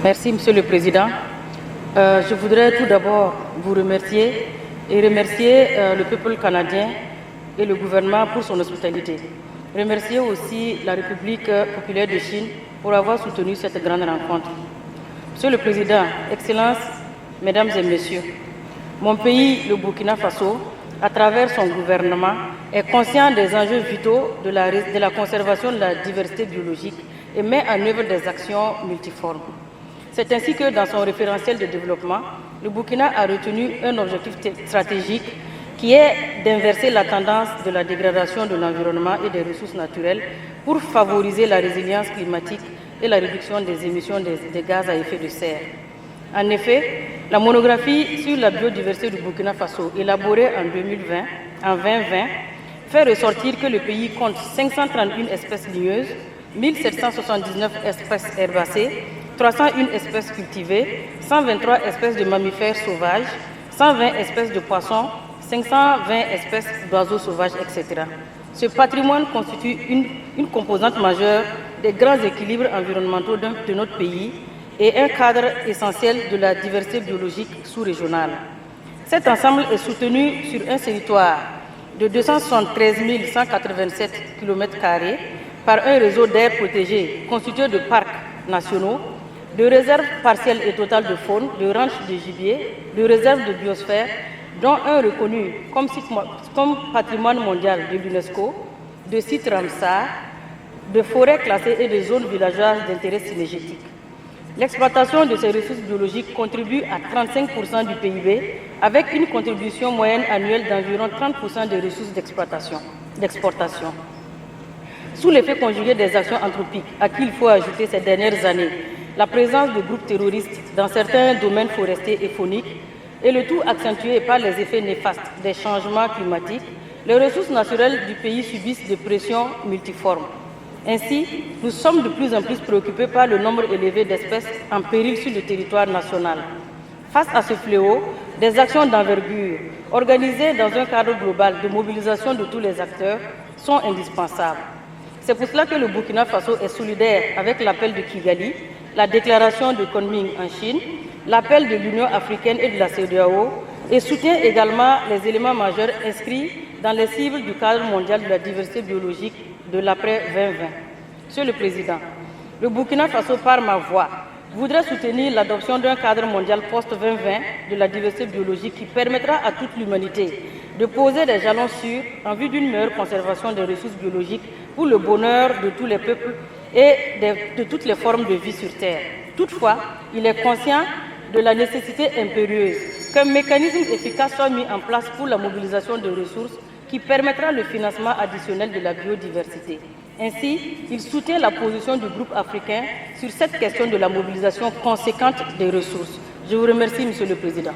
Merci, Monsieur le Président. Je voudrais tout d'abord vous remercier et remercier le peuple canadien et le gouvernement pour son hospitalité. Remercier aussi la République populaire de Chine pour avoir soutenu cette grande rencontre. Monsieur le Président, Excellences, Mesdames et Messieurs, mon pays, le Burkina Faso, à travers son gouvernement, est conscient des enjeux vitaux de la conservation de la diversité biologique et met en œuvre des actions multiformes. C'est ainsi que, dans son référentiel de développement, le Burkina a retenu un objectif stratégique qui est d'inverser la tendance de la dégradation de l'environnement et des ressources naturelles pour favoriser la résilience climatique et la réduction des émissions des gaz à effet de serre. En effet, la monographie sur la biodiversité du Burkina Faso, élaborée en 2020, fait ressortir que le pays compte 531 espèces ligneuses, 1779 espèces herbacées, 301 espèces cultivées, 123 espèces de mammifères sauvages, 120 espèces de poissons, 520 espèces d'oiseaux sauvages, etc. Ce patrimoine constitue une composante majeure des grands équilibres environnementaux de notre pays et un cadre essentiel de la diversité biologique sous-régionale. Cet ensemble est soutenu sur un territoire de 273 187 km² par un réseau d'aires protégées constitué de parcs nationaux, de réserves partielles et totales de faune, de ranchs de gibier, de réserves de biosphère, dont un reconnu comme patrimoine mondial de l'UNESCO, de sites Ramsar, de forêts classées et de zones villageoises d'intérêt synergétique. L'exploitation de ces ressources biologiques contribue à 35% du PIB, avec une contribution moyenne annuelle d'environ 30% des ressources d'exportation. Sous l'effet conjugué des actions anthropiques, à qui il faut ajouter ces dernières années la présence de groupes terroristes dans certains domaines forestiers et fauniques, et le tout accentué par les effets néfastes des changements climatiques, les ressources naturelles du pays subissent des pressions multiformes. Ainsi, nous sommes de plus en plus préoccupés par le nombre élevé d'espèces en péril sur le territoire national. Face à ce fléau, des actions d'envergure, organisées dans un cadre global de mobilisation de tous les acteurs, sont indispensables. C'est pour cela que le Burkina Faso est solidaire avec l'appel de Kigali, la déclaration de Kunming en Chine, l'appel de l'Union africaine et de la CEDEAO, et soutient également les éléments majeurs inscrits dans les cibles du cadre mondial de la diversité biologique de l'après-2020. Monsieur le Président, le Burkina Faso, par ma voix, voudrait soutenir l'adoption d'un cadre mondial post-2020 de la diversité biologique qui permettra à toute l'humanité de poser des jalons sûrs en vue d'une meilleure conservation des ressources biologiques pour le bonheur de tous les peuples et de toutes les formes de vie sur Terre. Toutefois, il est conscient de la nécessité impérieuse qu'un mécanisme efficace soit mis en place pour la mobilisation de ressources qui permettra le financement additionnel de la biodiversité. Ainsi, il soutient la position du groupe africain sur cette question de la mobilisation conséquente des ressources. Je vous remercie, Monsieur le Président.